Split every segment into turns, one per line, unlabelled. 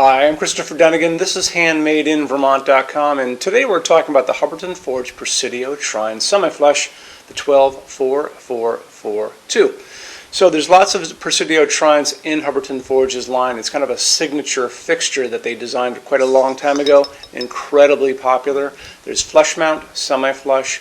Hi, I'm Christopher Dunnigan. This is HandmadeInVermont.com, and today we're talking about the Hubbardton Forge Presidio Tryne Semi-Flush, the 124442. So there's lots of Presidio Trynes in Hubbardton Forge's line. It's kind of a signature fixture that they designed quite a long time ago, incredibly popular. There's flush mount, semi-flush.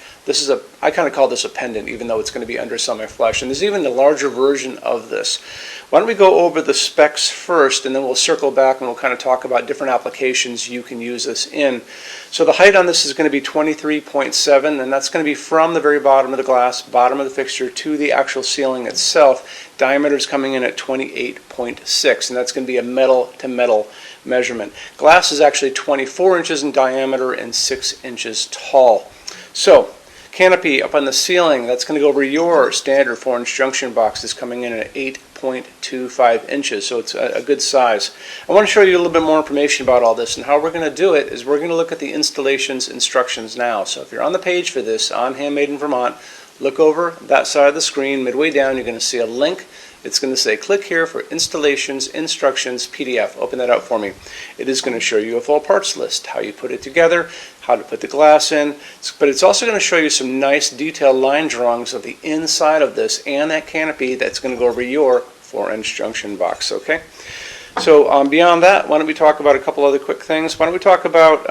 I kind of call this a pendant, even though it's going to be under semi-flush. And there's even a larger version of this. Why don't we go over the specs first, and then we'll circle back and we'll kind of talk about different applications you can use this in. So the height on this is going to be 23.7, and that's going to be from the very bottom of the glass, bottom of the fixture, to the actual ceiling itself. Diameter is coming in at 28.6, and that's going to be a metal-to-metal measurement. Glass is actually 24 inches in diameter and 6 inches tall. So canopy up on the ceiling, that's going to go over your standard 4-inch junction box, is coming in at 8.25 inches, so it's a good size. I want to show you a little bit more information about all this, and how we're going to do it is we're going to look at the installations instructions now. So if you're on the page for this on Handmade in Vermont, look over that side of the screen. Midway down, you're going to see a link. It's going to say click here for installations instructions PDF. Open that out for me. It is going to show you a full parts list, how you put it together, how to put the glass in, but it's also going to show you some nice detailed line drawings of the inside of this and that canopy that's going to go over your 4-inch junction box. Okay. So beyond that, why don't we talk about a couple other quick things. Why don't we talk about,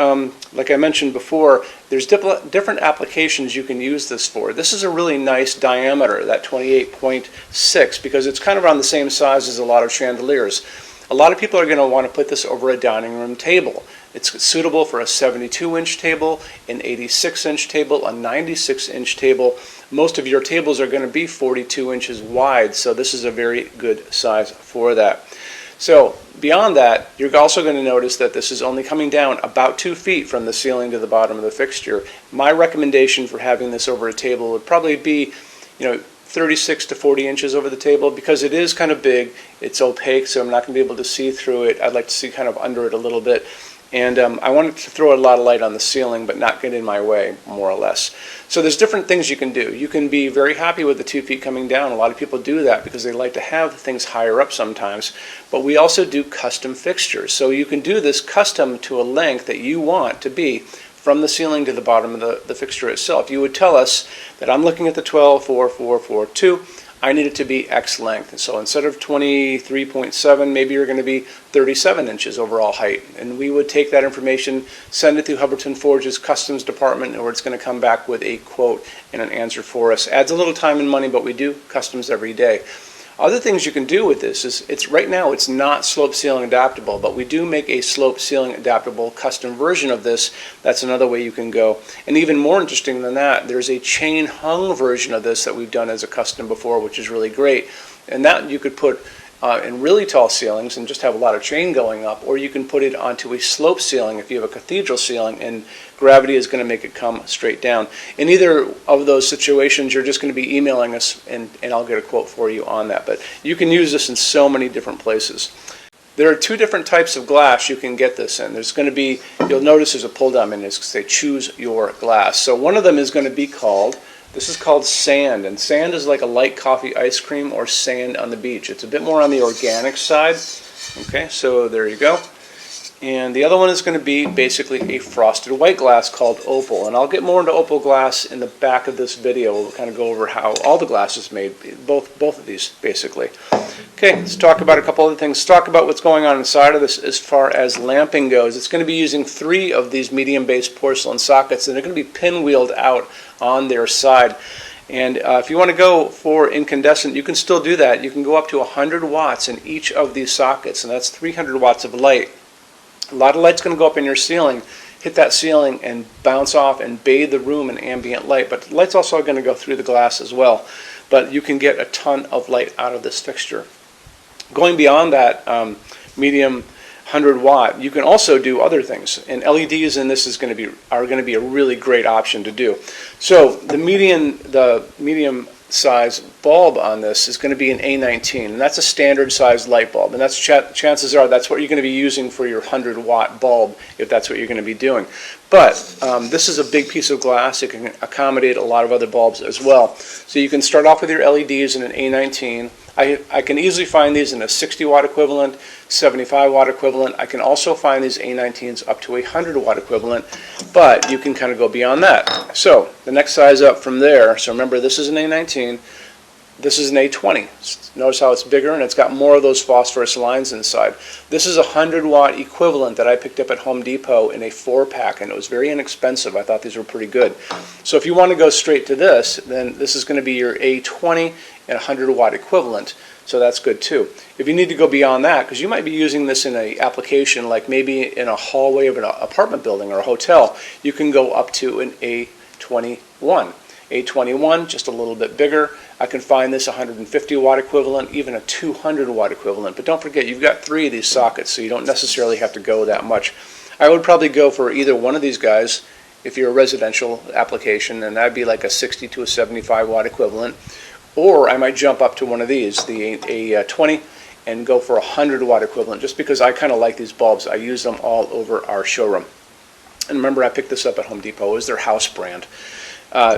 like I mentioned before, there's different applications you can use this for. This is a really nice diameter, that 28.6, because it's kind of around the same size as a lot of chandeliers. A lot of people are going to want to put this over a dining room table. It's suitable for a 72-inch table, an 86-inch table, a 96-inch table. Most of your tables are going to be 42 inches wide, so this is a very good size for that. So beyond that, you're also going to notice that this is only coming down about 2 feet from the ceiling to the bottom of the fixture. My recommendation for having this over a table would probably be, 36 to 40 inches over the table, because it is kind of big. It's opaque, so I'm not going to be able to see through it. I'd like to see kind of under it a little bit. And I wanted to throw a lot of light on the ceiling, but not get in my way, more or less. So there's different things you can do. You can be very happy with the 2 feet coming down. A lot of people do that because they like to have things higher up sometimes. But we also do custom fixtures. So you can do this custom to a length that you want to be from the ceiling to the bottom of the fixture itself. You would tell us that I'm looking at the 124442. I need it to be X length. And so instead of 23.7, maybe you're going to be 37 inches overall height. And we would take that information, send it to Hubbardton Forge's customs department, where it's going to come back with a quote and an answer for us. Adds a little time and money, but we do customs every day. Other things you can do with this is, right now it's not slope ceiling adaptable, but we do make a slope ceiling adaptable custom version of this. That's another way you can go. And even more interesting than that, there's a chain hung version of this that we've done as a custom before, which is really great. And that you could put in really tall ceilings and just have a lot of chain going up, or you can put it onto a slope ceiling if you have a cathedral ceiling, and gravity is going to make it come straight down. In either of those situations, you're just going to be emailing us, and I'll get a quote for you on that. But you can use this in so many different places. There are 2 different types of glass you can get this in. There's going to be, you'll notice there's a pull down menu. It's going to say choose your glass. So one of them is going to be called, this is called sand, and sand is like a light coffee ice cream or sand on the beach. It's a bit more on the organic side. Okay, so there you go. And the other one is going to be basically a frosted white glass called opal. And I'll get more into opal glass in the back of this video. We'll kind of go over how all the glass is made, both of these basically. Okay, let's talk about a couple other things. Let's talk about what's going on inside of this as far as lamping goes. It's going to be using 3 of these medium-based porcelain sockets, and they're going to be pinwheeled out on their side. And if you want to go for incandescent, you can still do that. You can go up to 100 watts in each of these sockets, and that's 300 watts of light. A lot of light's going to go up in your ceiling, hit that ceiling and bounce off and bathe the room in ambient light, but light's also going to go through the glass as well. But you can get a ton of light out of this fixture. Going beyond that medium 100 watt, you can also do other things, and LEDs in this are going to be a really great option to do. So the medium size bulb on this is going to be an A19, and that's a standard size light bulb, and that's chances are that's what you're going to be using for your 100 watt bulb if that's what you're going to be doing. But this is a big piece of glass. It can accommodate a lot of other bulbs as well. So you can start off with your LEDs in an A19. I can easily find these in a 60 watt equivalent, 75 watt equivalent. I can also find these A19s up to a 100 watt equivalent, but you can kind of go beyond that. So the next size up from there, so remember this is an A19, this is an A20. Notice how it's bigger and it's got more of those phosphorus lines inside. This is a 100 watt equivalent that I picked up at Home Depot in a 4-pack, and it was very inexpensive. I thought these were pretty good. So if you want to go straight to this, then this is going to be your A20 and 100 watt equivalent. So that's good too. If you need to go beyond that, because you might be using this in an application like maybe in a hallway of an apartment building or a hotel, you can go up to an A21. A21, just a little bit bigger. I can find this 150 watt equivalent, even a 200 watt equivalent. But don't forget, you've got 3 of these sockets, so you don't necessarily have to go that much. I would probably go for either one of these guys if you're a residential application, and that'd be like a 60 to a 75 watt equivalent. Or I might jump up to one of these, the A20, and go for a 100 watt equivalent, just because I kind of like these bulbs. I use them all over our showroom. And remember, I picked this up at Home Depot. It was their house brand.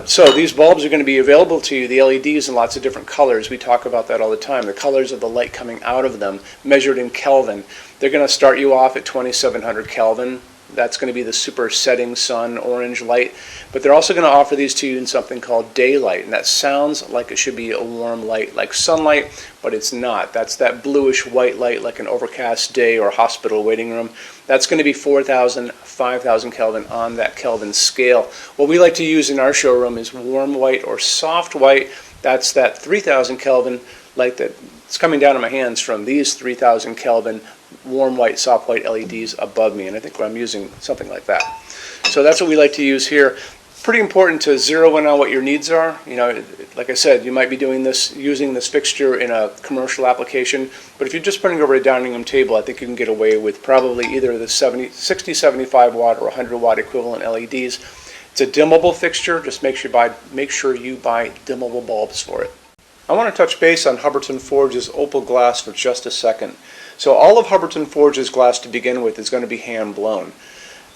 So these bulbs are going to be available to you, the LEDs in lots of different colors. We talk about that all the time, the colors of the light coming out of them, measured in Kelvin. They're going to start you off at 2700 Kelvin. That's going to be the super setting sun orange light. But they're also going to offer these to you in something called daylight, and that sounds like it should be a warm light like sunlight, but it's not. That's that bluish white light like an overcast day or hospital waiting room. That's going to be 4,000, 5,000 Kelvin on that Kelvin scale. What we like to use in our showroom is warm white or soft white. That's that 3,000 Kelvin light that's coming down in my hands from these 3,000 Kelvin warm white, soft white LEDs above me, and I think I'm using something like that. So that's what we like to use here. Pretty important to zero in on what your needs are. You know, like I said, you might be doing this, using this fixture in a commercial application, but if you're just putting over a dining room table, I think you can get away with probably either the 60, 75 watt or 100 watt equivalent LEDs. It's a dimmable fixture. Just make sure you buy dimmable bulbs for it. I want to touch base on Hubbardton Forge's opal glass for just a second. So all of Hubbardton Forge's glass to begin with is going to be hand blown.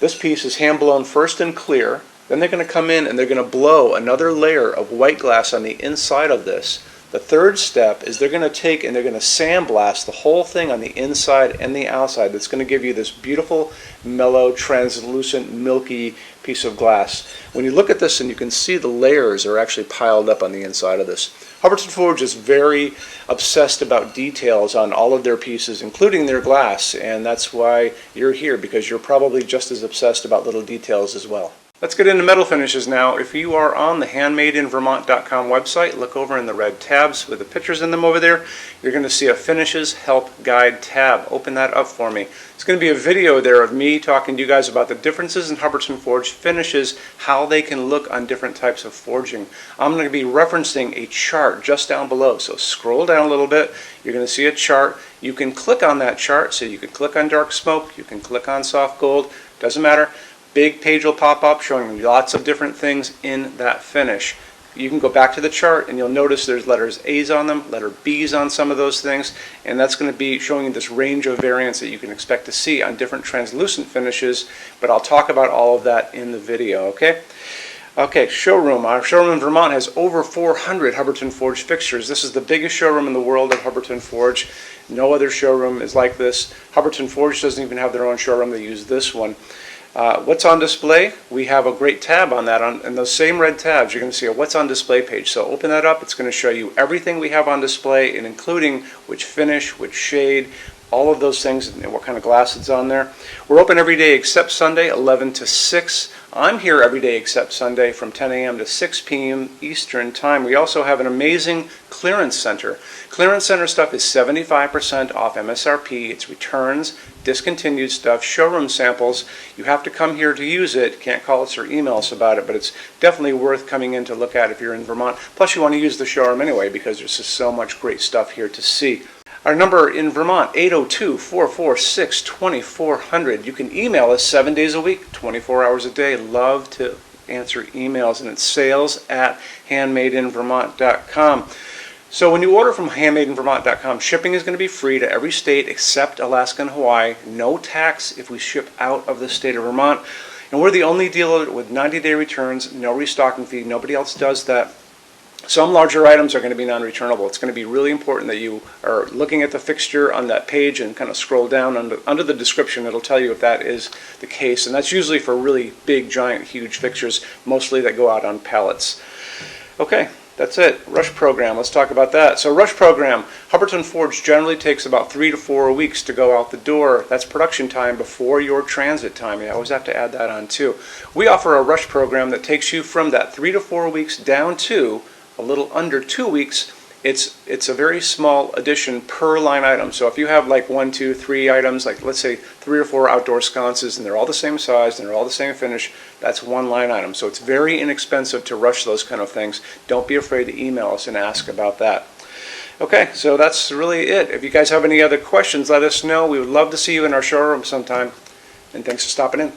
This piece is hand blown first in clear, then they're going to come in and they're going to blow another layer of white glass on the inside of this. The third step is they're going to take and they're going to sandblast the whole thing on the inside and the outside. That's going to give you this beautiful, mellow, translucent, milky piece of glass. When you look at this and you can see the layers are actually piled up on the inside of this. Hubbardton Forge is very obsessed about details on all of their pieces, including their glass, and that's why you're here, because you're probably just as obsessed about little details as well. Let's get into metal finishes now. If you are on the HandmadeInVermont.com website, look over in the red tabs with the pictures in them over there. You're going to see a Finishes Help Guide tab. Open that up for me. It's going to be a video there of me talking to you guys about the differences in Hubbardton Forge finishes, how they can look on different types of forging. I'm going to be referencing a chart just down below, so scroll down a little bit. You're going to see a chart. You can click on that chart, so you can click on dark smoke, you can click on soft gold, doesn't matter. Big page will pop up showing you lots of different things in that finish. You can go back to the chart and you'll notice there's letters A's on them, letter B's on some of those things, and that's going to be showing you this range of variants that you can expect to see on different translucent finishes, but I'll talk about all of that in the video, okay? Okay, showroom. Our showroom in Vermont has over 400 Hubbardton Forge fixtures. This is the biggest showroom in the world of Hubbardton Forge. No other showroom is like this. Hubbardton Forge doesn't even have their own showroom. They use this one. What's on display? We have a great tab on that. And those same red tabs, you're going to see a What's on Display page. So open that up. It's going to show you everything we have on display, and including which finish, which shade, all of those things, and what kind of glass it's on there. We're open every day except Sunday, 11 to 6. I'm here every day except Sunday from 10 a.m. to 6 p.m. Eastern Time. We also have an amazing clearance center. Clearance center stuff is 75% off MSRP. It's returns, discontinued stuff, showroom samples. You have to come here to use it. Can't call us or email us about it, but it's definitely worth coming in to look at if you're in Vermont. Plus, you want to use the showroom anyway because there's just so much great stuff here to see. Our number in Vermont, 802-446-2400. You can email us 7 days a week, 24 hours a day. Love to answer emails, and it's sales@HandmadeInVermont.com. So when you order from HandmadeInVermont.com, shipping is going to be free to every state except Alaska and Hawaii. No tax if we ship out of the state of Vermont. And we're the only dealer with 90-day returns, no restocking fee. Nobody else does that. Some larger items are going to be non-returnable. It's going to be really important that you are looking at the fixture on that page and kind of scroll down under the description. It'll tell you if that is the case, and that's usually for really big, giant, huge fixtures, mostly that go out on pallets. Okay, that's it. Rush program. Let's talk about that. So rush program, Hubbardton Forge generally takes about 3 to 4 weeks to go out the door. That's production time before your transit time. You always have to add that on too. We offer a rush program that takes you from that 3 to 4 weeks down to a little under 2 weeks. It's a very small addition per line item. So if you have like 1, 2, 3 items, like let's say 3 or 4 outdoor sconces, and they're all the same size and they're all the same finish, that's one line item. So it's very inexpensive to rush those kind of things. Don't be afraid to email us and ask about that. Okay, so that's really it. If you guys have any other questions, let us know. We would love to see you in our showroom sometime. And thanks for stopping in.